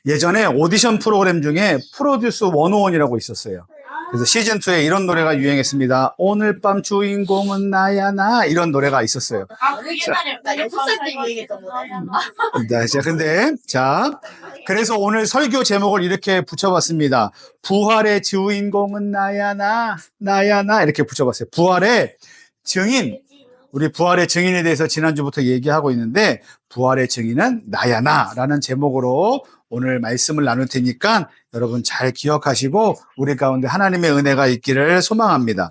예전에 오디션 프로그램 중에 프로듀스 101이라고 있었어요. 그래서 시즌2에 이런 노래가 유행했습니다. 오늘 밤 주인공은 나야 나 이런 노래가 있었어요. 그 옛날에 나 6살 때 유행했던 거예요. 그래서 오늘 설교 제목을 이렇게 붙여봤습니다. 부활의 주인공은 나야 나 나야 나 이렇게 붙여봤어요. 부활의 증인, 우리 부활의 증인에 대해서 지난주부터 얘기하고 있는데 부활의 증인은 나야 나라는 제목으로 오늘 말씀을 나눌 테니까 여러분 잘 기억하시고 우리 가운데 하나님의 은혜가 있기를 소망합니다.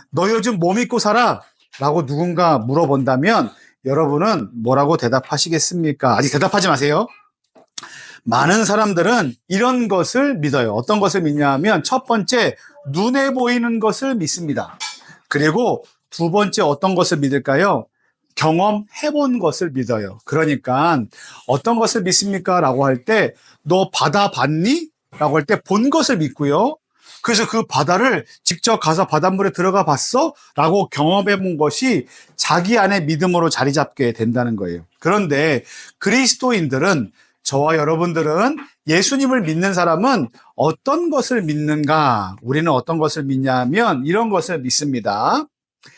너 요즘 뭐 믿고 살아? 라고 누군가 물어본다면 여러분은 뭐라고 대답하시겠습니까? 아직 대답하지 마세요. 많은 사람들은 이런 것을 믿어요. 어떤 것을 믿냐 하면 첫 번째, 눈에 보이는 것을 믿습니다. 그리고 두 번째 어떤 것을 믿을까요? 경험해본 것을 믿어요. 그러니까 어떤 것을 믿습니까? 라고 할 때 너 바다 봤니? 라고 할 때 본 것을 믿고요. 그래서 그 바다를 직접 가서 바닷물에 들어가 봤어? 라고 경험해본 것이 자기 안에 믿음으로 자리 잡게 된다는 거예요. 그런데 그리스도인들은, 저와 여러분들은, 예수님을 믿는 사람은 어떤 것을 믿는가? 우리는 어떤 것을 믿냐 하면 이런 것을 믿습니다.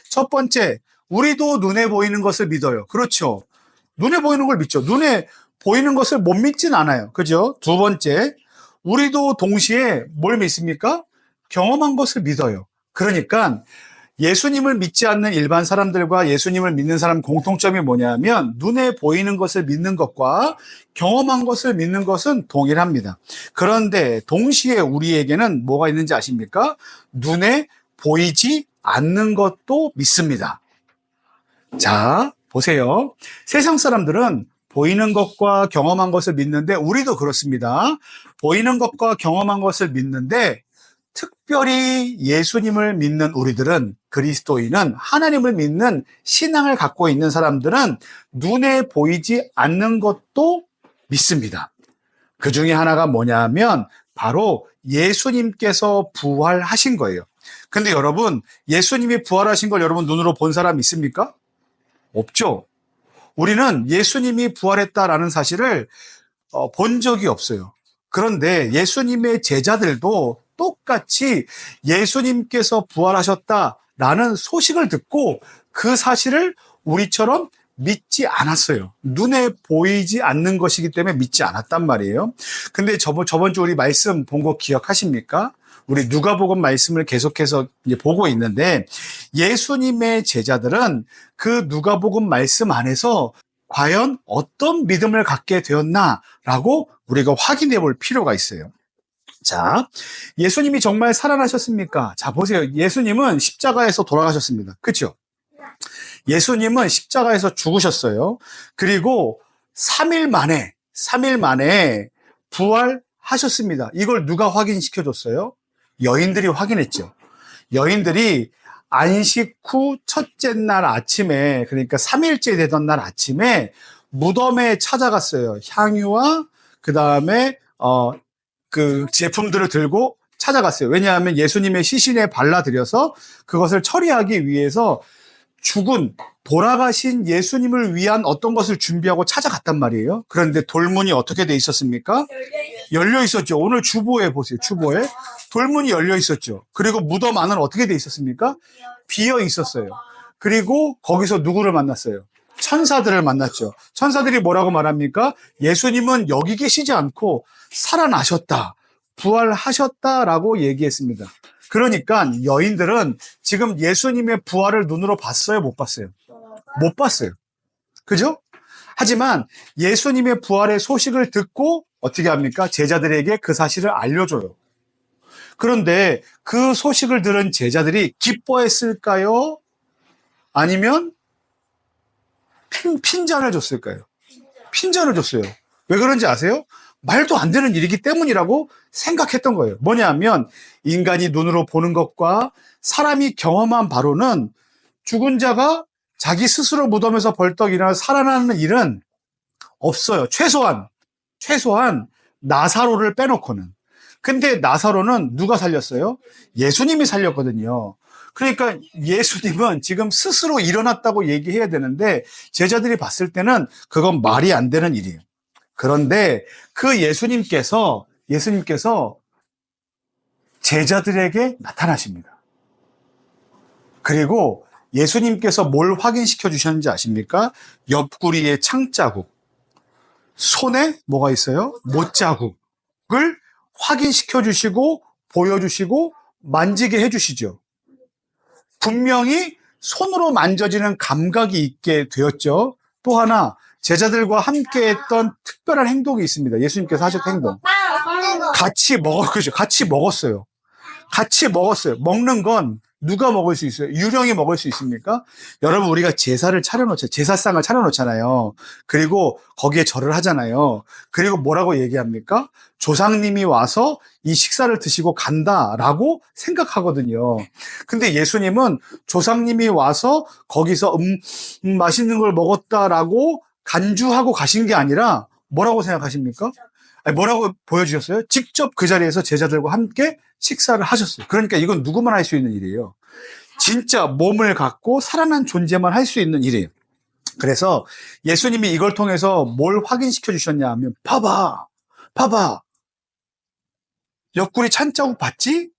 첫 번째, 우리도 눈에 보이는 것을 믿어요. 그렇죠. 눈에 보이는 걸 믿죠. 눈에 보이는 것을 못 믿진 않아요. 그죠? 두 번째, 우리도 동시에 뭘 믿습니까? 경험한 것을 믿어요. 그러니까 예수님을 믿지 않는 일반 사람들과 예수님을 믿는 사람 공통점이 뭐냐면 눈에 보이는 것을 믿는 것과 경험한 것을 믿는 것은 동일합니다. 그런데 동시에 우리에게는 뭐가 있는지 아십니까? 눈에 보이지 않는 것도 믿습니다. 자, 보세요. 세상 사람들은 보이는 것과 경험한 것을 믿는데 우리도 그렇습니다. 보이는 것과 경험한 것을 믿는데 특별히 예수님을 믿는 우리들은, 그리스도인은, 하나님을 믿는 신앙을 갖고 있는 사람들은 눈에 보이지 않는 것도 믿습니다. 그 중에 하나가 뭐냐면 바로 예수님께서 부활하신 거예요. 근데 여러분, 예수님이 부활하신 걸 여러분 눈으로 본 사람 있습니까? 없죠. 우리는 예수님이 부활했다라는 사실을 본 적이 없어요. 그런데 예수님의 제자들도 똑같이 예수님께서 부활하셨다라는 소식을 듣고 그 사실을 우리처럼 믿지 않았어요. 눈에 보이지 않는 것이기 때문에 믿지 않았단 말이에요. 근데 저번 주 우리 말씀 본 거 기억하십니까? 우리 누가복음 말씀을 계속해서 이제 보고 있는데 예수님의 제자들은 그 누가복음 말씀 안에서 과연 어떤 믿음을 갖게 되었나라고 우리가 확인해 볼 필요가 있어요. 자, 예수님이 정말 살아나셨습니까? 자, 보세요. 예수님은 십자가에서 돌아가셨습니다. 그렇죠? 예수님은 십자가에서 죽으셨어요. 그리고 3일 만에 부활하셨습니다. 이걸 누가 확인시켜줬어요? 여인들이 확인했죠. 여인들이 안식 후 첫째 날 아침에, 그러니까 3일째 되던 날 아침에 무덤에 찾아갔어요. 향유와 그 다음에 그 제품들을 들고 찾아갔어요. 왜냐하면 예수님의 시신에 발라드려서 그것을 처리하기 위해서 죽은, 돌아가신 예수님을 위한 어떤 것을 준비하고 찾아갔단 말이에요. 그런데 돌문이 어떻게 돼 있었습니까? 열려 있었죠. 오늘 주보에 보세요. 주보에 돌문이 열려 있었죠. 그리고 무덤 안은 어떻게 돼 있었습니까? 비어 있었어요. 그리고 거기서 누구를 만났어요? 천사들을 만났죠. 천사들이 뭐라고 말합니까? 예수님은 여기 계시지 않고 살아나셨다, 부활하셨다라고 얘기했습니다. 그러니까 여인들은 지금 예수님의 부활을 눈으로 봤어요? 못 봤어요? 못 봤어요. 그죠? 하지만 예수님의 부활의 소식을 듣고 어떻게 합니까? 제자들에게 그 사실을 알려줘요. 그런데 그 소식을 들은 제자들이 기뻐했을까요? 아니면 핀잔을 줬을까요? 핀잔을 줬어요. 왜 그런지 아세요? 말도 안 되는 일이기 때문이라고 생각했던 거예요. 뭐냐면 인간이 눈으로 보는 것과 사람이 경험한 바로는 죽은 자가 자기 스스로 무덤에서 벌떡 일어나 살아나는 일은 없어요. 최소한 나사로를 빼놓고는. 근데 나사로는 누가 살렸어요? 예수님이 살렸거든요. 그러니까 예수님은 지금 스스로 일어났다고 얘기해야 되는데 제자들이 봤을 때는 그건 말이 안 되는 일이에요. 그런데 그 예수님께서 제자들에게 나타나십니다. 그리고 예수님께서 뭘 확인시켜 주셨는지 아십니까? 옆구리에 창자국, 손에 뭐가 있어요? 못자국을 확인시켜 주시고 보여주시고 만지게 해주시죠. 분명히 손으로 만져지는 감각이 있게 되었죠. 또 하나 제자들과 함께 했던 특별한 행동이 있습니다. 예수님께서 하셨던 행동. 그죠? 같이 먹었어요. 먹는 건 누가 먹을 수 있어요? 유령이 먹을 수 있습니까? 여러분, 우리가 제사상을 차려놓잖아요. 그리고 거기에 절을 하잖아요. 그리고 뭐라고 얘기합니까? 조상님이 와서 이 식사를 드시고 간다라고 생각하거든요. 근데 예수님은 조상님이 와서 거기서 맛있는 걸 먹었다라고 간주하고 가신 게 아니라 뭐라고 생각하십니까? 아니, 뭐라고 보여주셨어요? 직접 그 자리에서 제자들과 함께 식사를 하셨어요. 그러니까 이건 누구만 할 수 있는 일이에요. 진짜 몸을 갖고 살아난 존재만 할 수 있는 일이에요. 그래서 예수님이 이걸 통해서 뭘 확인시켜 주셨냐 하면 봐봐. 옆구리 찬자국 봤지?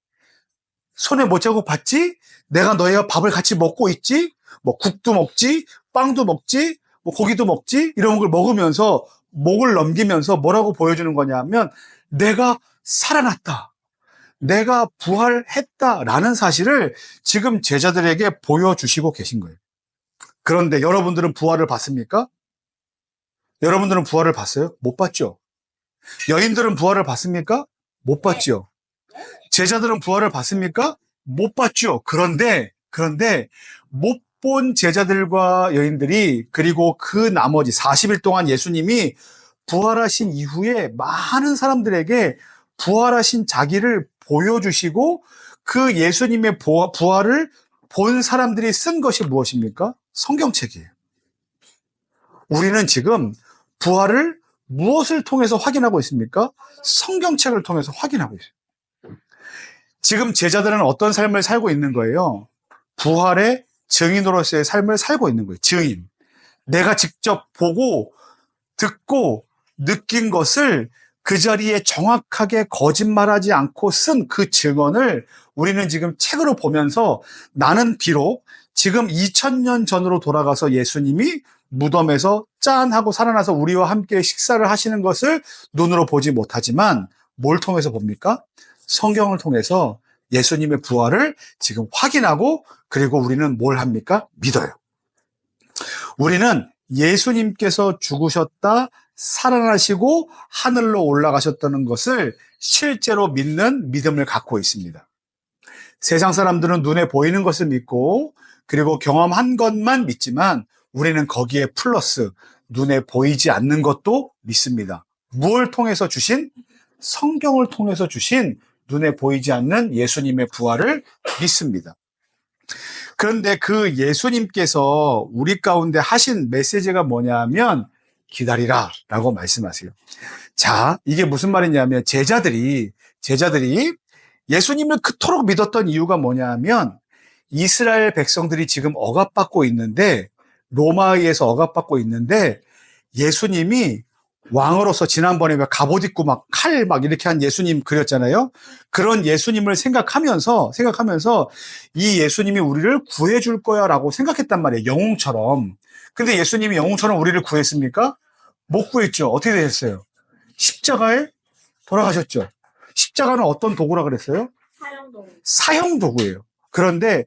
손에 못자국 봤지? 내가 너희와 밥을 같이 먹고 있지? 뭐 국도 먹지? 빵도 먹지? 뭐 고기도 먹지? 이런 걸 먹으면서 목을 넘기면서 뭐라고 보여주는 거냐 하면 내가 살아났다. 내가 부활했다라는 사실을 지금 제자들에게 보여주시고 계신 거예요. 그런데 여러분들은 부활을 봤습니까? 여러분들은 부활을 봤어요? 못 봤죠? 여인들은 부활을 봤습니까? 못 봤죠? 제자들은 부활을 봤습니까? 못 봤죠? 그런데 못 본 제자들과 여인들이 그리고 그 나머지 40일 동안 예수님이 부활하신 이후에 많은 사람들에게 부활하신 자기를 보여주시고 그 예수님의 부활을 본 사람들이 쓴 것이 무엇입니까? 성경책이에요. 우리는 지금 부활을 무엇을 통해서 확인하고 있습니까? 성경책을 통해서 확인하고 있어요. 지금 제자들은 어떤 삶을 살고 있는 거예요? 부활의 증인으로서의 삶을 살고 있는 거예요. 증인. 내가 직접 보고 듣고 느낀 것을 그 자리에 정확하게 거짓말하지 않고 쓴 그 증언을 우리는 지금 책으로 보면서 나는 비록 지금 2000년 전으로 돌아가서 예수님이 무덤에서 짠 하고 살아나서 우리와 함께 식사를 하시는 것을 눈으로 보지 못하지만 뭘 통해서 봅니까? 성경을 통해서 예수님의 부활을 지금 확인하고 그리고 우리는 뭘 합니까? 믿어요. 우리는 예수님께서 죽으셨다, 살아나시고 하늘로 올라가셨다는 것을 실제로 믿는 믿음을 갖고 있습니다. 세상 사람들은 눈에 보이는 것을 믿고 그리고 경험한 것만 믿지만 우리는 거기에 플러스 눈에 보이지 않는 것도 믿습니다. 무엇을 통해서 주신? 성경을 통해서 주신 눈에 보이지 않는 예수님의 부활을 믿습니다. 그런데 그 예수님께서 우리 가운데 하신 메시지가 뭐냐면 기다리라 라고 말씀하세요. 자, 이게 무슨 말이냐면 제자들이 예수님을 그토록 믿었던 이유가 뭐냐면 이스라엘 백성들이 지금 억압받고 있는데 로마에 의해서 억압받고 있는데 예수님이 왕으로서 지난번에 왜 갑옷 입고 막 칼 막 이렇게 한 예수님 그렸잖아요. 그런 예수님을 생각하면서 이 예수님이 우리를 구해줄 거야 라고 생각했단 말이에요. 영웅처럼. 근데 예수님이 영웅처럼 우리를 구했습니까? 못 구했죠. 어떻게 되셨어요? 십자가에 돌아가셨죠. 십자가는 어떤 도구라 그랬어요? 사형도구예요. 그런데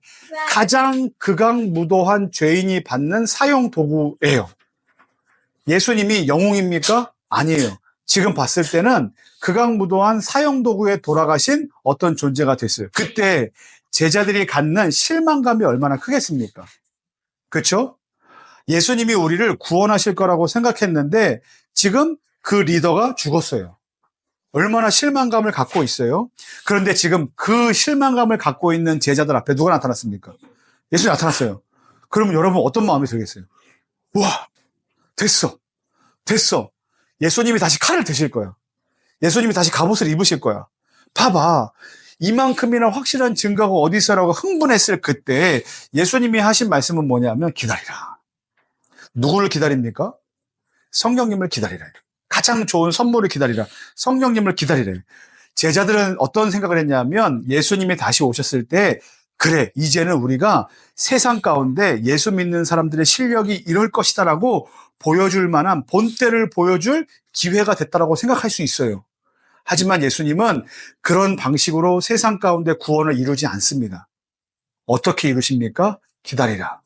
가장 극악무도한 죄인이 받는 사형도구예요. 예수님이 영웅입니까? 아니에요. 지금 봤을 때는 극악무도한 사형도구에 돌아가신 어떤 존재가 됐어요. 그때 제자들이 갖는 실망감이 얼마나 크겠습니까? 그렇죠? 예수님이 우리를 구원하실 거라고 생각했는데 지금 그 리더가 죽었어요. 얼마나 실망감을 갖고 있어요? 그런데 지금 그 실망감을 갖고 있는 제자들 앞에 누가 나타났습니까? 예수님이 나타났어요. 그러면 여러분 어떤 마음이 들겠어요? 우와! 됐어. 예수님이 다시 칼을 드실 거야. 예수님이 다시 갑옷을 입으실 거야. 봐봐. 이만큼이나 확실한 증거가 어디 있어라고 흥분했을 그때 예수님이 하신 말씀은 뭐냐면 기다리라. 누구를 기다립니까? 성령님을 기다리라. 가장 좋은 선물을 기다리라. 성령님을 기다리래. 제자들은 어떤 생각을 했냐면 예수님이 다시 오셨을 때 그래, 이제는 우리가 세상 가운데 예수 믿는 사람들의 실력이 이럴 것이다라고 보여줄 만한 본때를 보여줄 기회가 됐다라고 생각할 수 있어요. 하지만 예수님은 그런 방식으로 세상 가운데 구원을 이루지 않습니다. 어떻게 이루십니까? 기다리라.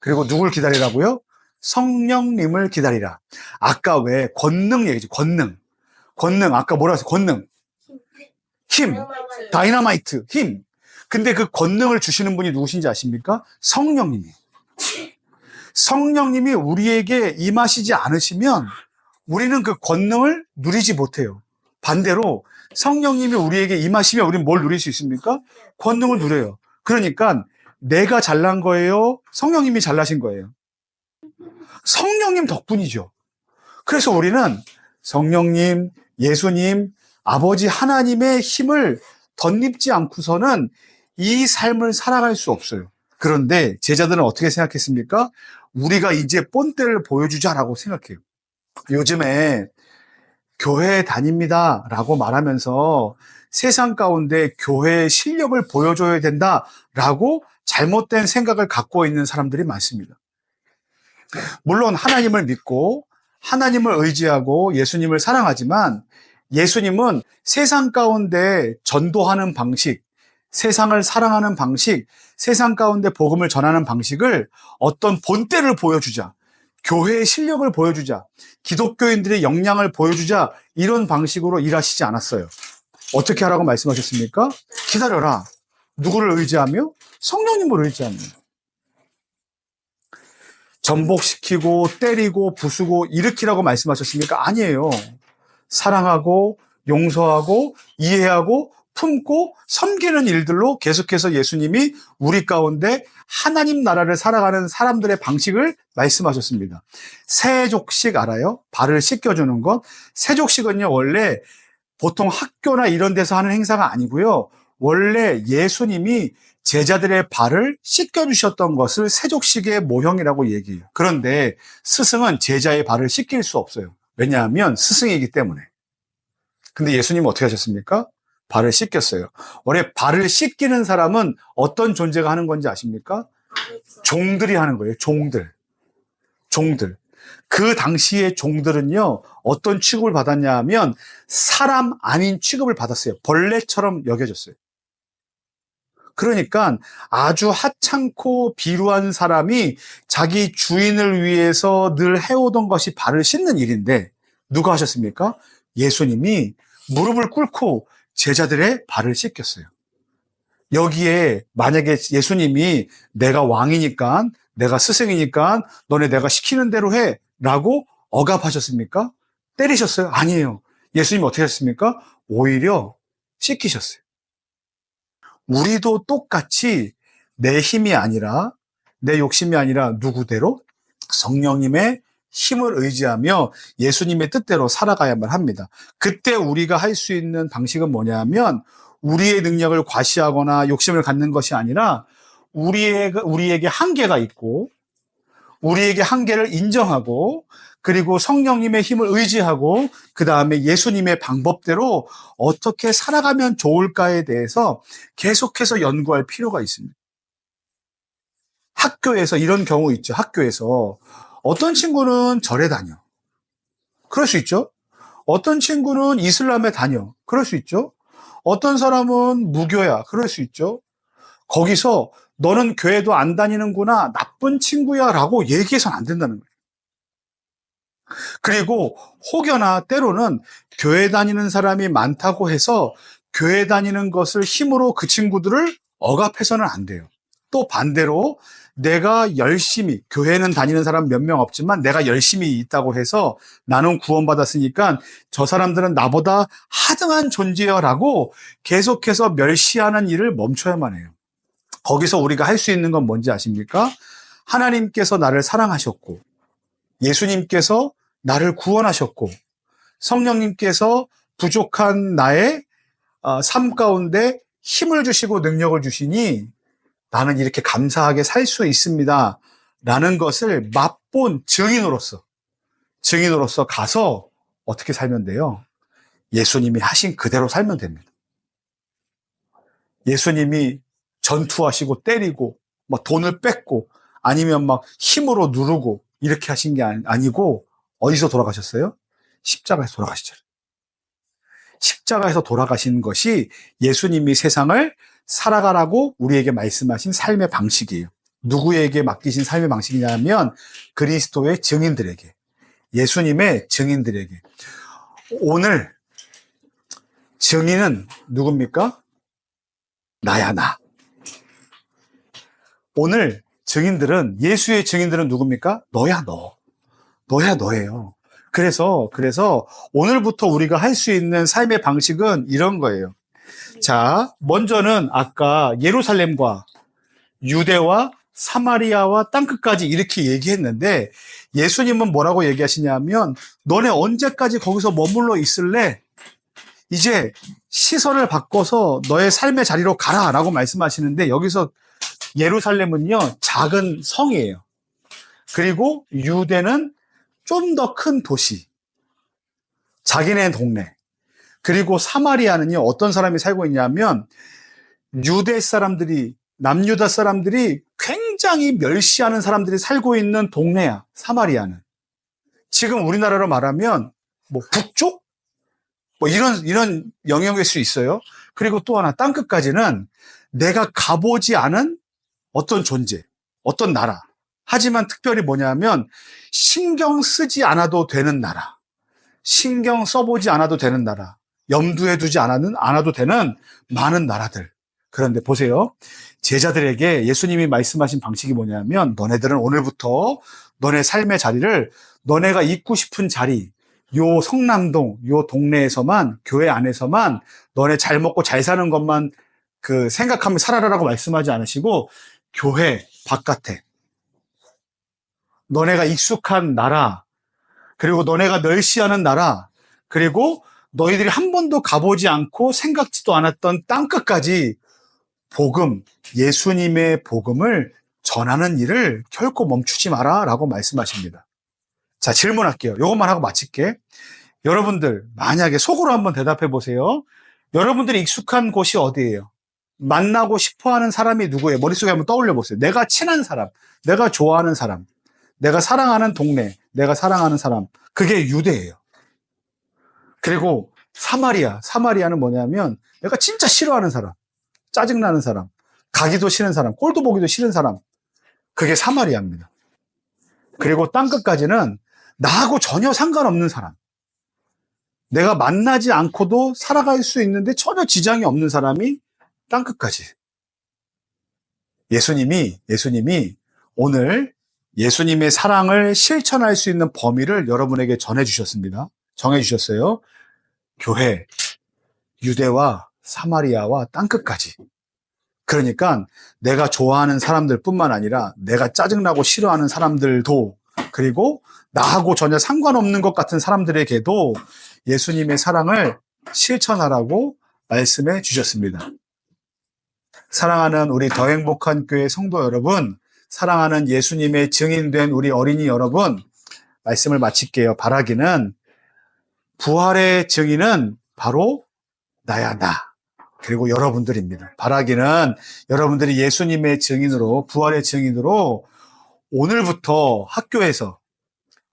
그리고 누굴 기다리라고요? 성령님을 기다리라. 아까 왜 권능 얘기지? 권능. 아까 뭐라 했어요? 권능. 힘. 다이너마이트. 힘. 근데 그 권능을 주시는 분이 누구신지 아십니까? 성령님이. 성령님이 우리에게 임하시지 않으시면 우리는 그 권능을 누리지 못해요. 반대로 성령님이 우리에게 임하시면 우리는 뭘 누릴 수 있습니까? 권능을 누려요. 그러니까 내가 잘난 거예요? 성령님이 잘나신 거예요? 성령님 덕분이죠. 그래서 우리는 성령님, 예수님, 아버지 하나님의 힘을 덧입지 않고서는 이 삶을 살아갈 수 없어요. 그런데 제자들은 어떻게 생각했습니까? 우리가 이제 본때를 보여주자라고 생각해요. 요즘에 교회 다닙니다 라고 말하면서 세상 가운데 교회의 실력을 보여줘야 된다라고 잘못된 생각을 갖고 있는 사람들이 많습니다. 물론 하나님을 믿고 하나님을 의지하고 예수님을 사랑하지만 예수님은 세상 가운데 전도하는 방식, 세상을 사랑하는 방식, 세상 가운데 복음을 전하는 방식을 어떤 본때를 보여주자, 교회의 실력을 보여주자, 기독교인들의 역량을 보여주자 이런 방식으로 일하시지 않았어요. 어떻게 하라고 말씀하셨습니까? 기다려라. 누구를 의지하며? 성령님을 의지하며. 전복시키고 때리고 부수고 일으키라고 말씀하셨습니까? 아니에요. 사랑하고 용서하고 이해하고 품고 섬기는 일들로 계속해서 예수님이 우리 가운데 하나님 나라를 살아가는 사람들의 방식을 말씀하셨습니다. 세족식 알아요? 발을 씻겨주는 것. 세족식은요, 원래 보통 학교나 이런 데서 하는 행사가 아니고요. 원래 예수님이 제자들의 발을 씻겨주셨던 것을 세족식의 모형이라고 얘기해요. 그런데 스승은 제자의 발을 씻길 수 없어요. 왜냐하면 스승이기 때문에. 근데 예수님은 어떻게 하셨습니까? 발을 씻겼어요. 원래 발을 씻기는 사람은 어떤 존재가 하는 건지 아십니까? 종들이 하는 거예요. 종들. 그 당시의 종들은요, 어떤 취급을 받았냐 하면 사람 아닌 취급을 받았어요. 벌레처럼 여겨졌어요. 그러니까 아주 하찮고 비루한 사람이 자기 주인을 위해서 늘 해오던 것이 발을 씻는 일인데 누가 하셨습니까? 예수님이 무릎을 꿇고 제자들의 발을 씻겼어요. 여기에 만약에 예수님이 내가 왕이니까, 내가 스승이니까 너네 내가 시키는 대로 해 라고 억압하셨습니까? 때리셨어요? 아니에요. 예수님이 어떻게 하셨습니까? 오히려 씻기셨어요. 우리도 똑같이 내 힘이 아니라, 내 욕심이 아니라 누구대로? 성령님의 힘을 의지하며 예수님의 뜻대로 살아가야만 합니다. 그때 우리가 할 수 있는 방식은 뭐냐면 우리의 능력을 과시하거나 욕심을 갖는 것이 아니라 우리에게 한계가 있고 우리에게 한계를 인정하고 그리고 성령님의 힘을 의지하고 그 다음에 예수님의 방법대로 어떻게 살아가면 좋을까에 대해서 계속해서 연구할 필요가 있습니다. 학교에서 이런 경우 있죠. 학교에서 어떤 친구는 절에 다녀. 그럴 수 있죠. 어떤 친구는 이슬람에 다녀. 그럴 수 있죠. 어떤 사람은 무교야. 그럴 수 있죠. 거기서 너는 교회도 안 다니는구나. 나쁜 친구야. 라고 얘기해서는 안 된다는 거예요. 그리고 혹여나 때로는 교회 다니는 사람이 많다고 해서 교회 다니는 것을 힘으로 그 친구들을 억압해서는 안 돼요. 또 반대로 내가 열심히, 교회는 다니는 사람 몇 명 없지만 내가 열심히 있다고 해서 나는 구원받았으니까 저 사람들은 나보다 하등한 존재여라고 계속해서 멸시하는 일을 멈춰야만 해요. 거기서 우리가 할 수 있는 건 뭔지 아십니까? 하나님께서 나를 사랑하셨고 예수님께서 나를 구원하셨고 성령님께서 부족한 나의 삶 가운데 힘을 주시고 능력을 주시니 나는 이렇게 감사하게 살 수 있습니다. 라는 것을 맛본 증인으로서 가서 어떻게 살면 돼요? 예수님이 하신 그대로 살면 됩니다. 예수님이 전투하시고 때리고 막 돈을 뺏고 아니면 막 힘으로 누르고 이렇게 하신 게 아니고 어디서 돌아가셨어요? 십자가에서 돌아가시죠. 십자가에서 돌아가신 것이 예수님이 세상을 살아가라고 우리에게 말씀하신 삶의 방식이에요. 누구에게 맡기신 삶의 방식이냐면 그리스도의 증인들에게, 예수님의 증인들에게. 오늘 증인은 누굽니까? 나야 나. 오늘 증인들은, 예수의 증인들은 누굽니까? 너야 너. 너야 너예요. 그래서 오늘부터 우리가 할 수 있는 삶의 방식은 이런 거예요. 자, 먼저는 아까 예루살렘과 유대와 사마리아와 땅끝까지 이렇게 얘기했는데 예수님은 뭐라고 얘기하시냐면 너네 언제까지 거기서 머물러 있을래? 이제 시선을 바꿔서 너의 삶의 자리로 가라 라고 말씀하시는데 여기서 예루살렘은요 작은 성이에요. 그리고 유대는 좀 더 큰 도시, 자기네 동네. 그리고 사마리아는요 어떤 사람이 살고 있냐면 유대 사람들이, 남유다 사람들이 굉장히 멸시하는 사람들이 살고 있는 동네야. 사마리아는 지금 우리나라로 말하면 뭐 북쪽 뭐 이런 영역일 수 있어요. 그리고 또 하나 땅끝까지는 내가 가보지 않은 어떤 존재, 어떤 나라. 하지만 특별히 뭐냐면 신경 쓰지 않아도 되는 나라, 신경 써보지 않아도 되는 나라, 염두에 두지 않아도 되는 많은 나라들. 그런데 보세요. 제자들에게 예수님이 말씀하신 방식이 뭐냐면 너네들은 오늘부터 너네 삶의 자리를 너네가 있고 싶은 자리, 요 성남동, 요 동네에서만, 교회 안에서만 너네 잘 먹고 잘 사는 것만 그 생각하며 살아라라고 말씀하지 않으시고 교회 바깥에 너네가 익숙한 나라, 그리고 너네가 멸시하는 나라, 그리고 너희들이 한 번도 가보지 않고 생각지도 않았던 땅끝까지 복음, 예수님의 복음을 전하는 일을 결코 멈추지 마라 라고 말씀하십니다. 자, 질문할게요. 이것만 하고 마칠게. 여러분들 만약에 속으로 한번 대답해 보세요. 여러분들이 익숙한 곳이 어디예요? 만나고 싶어하는 사람이 누구예요? 머릿속에 한번 떠올려 보세요. 내가 친한 사람, 내가 좋아하는 사람, 내가 사랑하는 동네, 내가 사랑하는 사람. 그게 유대예요. 그리고 사마리아는 뭐냐면 내가 진짜 싫어하는 사람, 짜증나는 사람, 가기도 싫은 사람, 꼴도 보기도 싫은 사람. 그게 사마리아입니다. 그리고 땅끝까지는 나하고 전혀 상관없는 사람, 내가 만나지 않고도 살아갈 수 있는데 전혀 지장이 없는 사람이 땅끝까지. 예수님이 오늘 예수님의 사랑을 실천할 수 있는 범위를 여러분에게 전해주셨습니다. 정해주셨어요. 교회, 유대와 사마리아와 땅끝까지. 그러니까 내가 좋아하는 사람들 뿐만 아니라 내가 짜증나고 싫어하는 사람들도, 그리고 나하고 전혀 상관없는 것 같은 사람들에게도 예수님의 사랑을 실천하라고 말씀해 주셨습니다. 사랑하는 우리 더 행복한 교회 성도 여러분, 사랑하는 예수님의 증인된 우리 어린이 여러분, 말씀을 마칠게요. 바라기는 부활의 증인은 바로 나야 나, 그리고 여러분들입니다. 바라기는 여러분들이 예수님의 증인으로, 부활의 증인으로 오늘부터 학교에서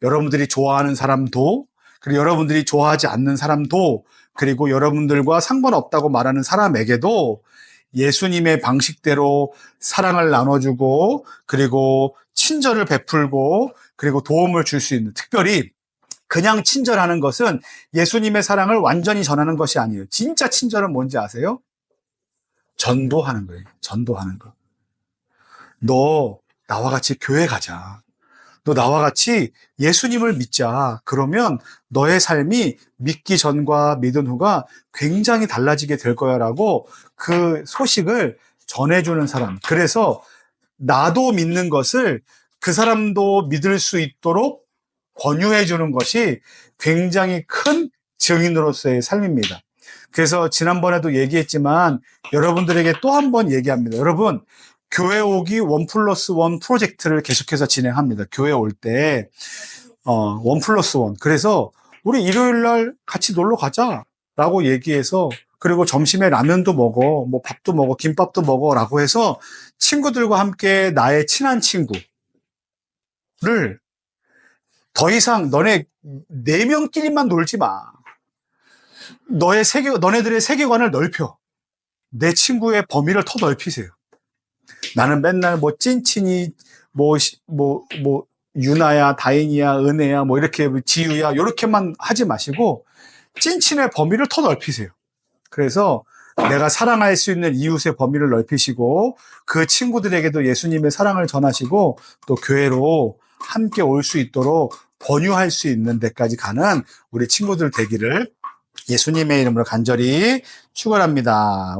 여러분들이 좋아하는 사람도, 그리고 여러분들이 좋아하지 않는 사람도, 그리고 여러분들과 상관없다고 말하는 사람에게도 예수님의 방식대로 사랑을 나눠주고, 그리고 친절을 베풀고, 그리고 도움을 줄 수 있는, 특별히 그냥 친절하는 것은 예수님의 사랑을 완전히 전하는 것이 아니에요. 진짜 친절은 뭔지 아세요? 전도하는 거예요. 전도하는 거. 너 나와 같이 교회 가자. 너 나와 같이 예수님을 믿자. 그러면 너의 삶이 믿기 전과 믿은 후가 굉장히 달라지게 될 거야 라고 그 소식을 전해주는 사람. 그래서 나도 믿는 것을 그 사람도 믿을 수 있도록 권유해 주는 것이 굉장히 큰 증인으로서의 삶입니다. 그래서 지난번에도 얘기했지만 여러분들에게 또 한 번 얘기합니다. 여러분, 교회 오기 1+1 프로젝트를 계속해서 진행합니다. 교회 올 때 1+1. 그래서 우리 일요일 날 같이 놀러 가자. 라고 얘기해서, 그리고 점심에 라면도 먹어, 뭐 밥도 먹어, 김밥도 먹어. 라고 해서 친구들과 함께 나의 친한 친구를 더 이상 너네 4명끼리만 놀지 마. 너네들의 세계관을 넓혀. 내 친구의 범위를 더 넓히세요. 나는 맨날 뭐 찐친이, 유나야, 다인이야, 은혜야, 뭐 이렇게 지유야, 이렇게만 하지 마시고, 찐친의 범위를 더 넓히세요. 그래서 내가 사랑할 수 있는 이웃의 범위를 넓히시고, 그 친구들에게도 예수님의 사랑을 전하시고, 또 교회로 함께 올 수 있도록 번유할 수 있는 데까지 가는 우리 친구들 되기를 예수님의 이름으로 간절히 축원합니다.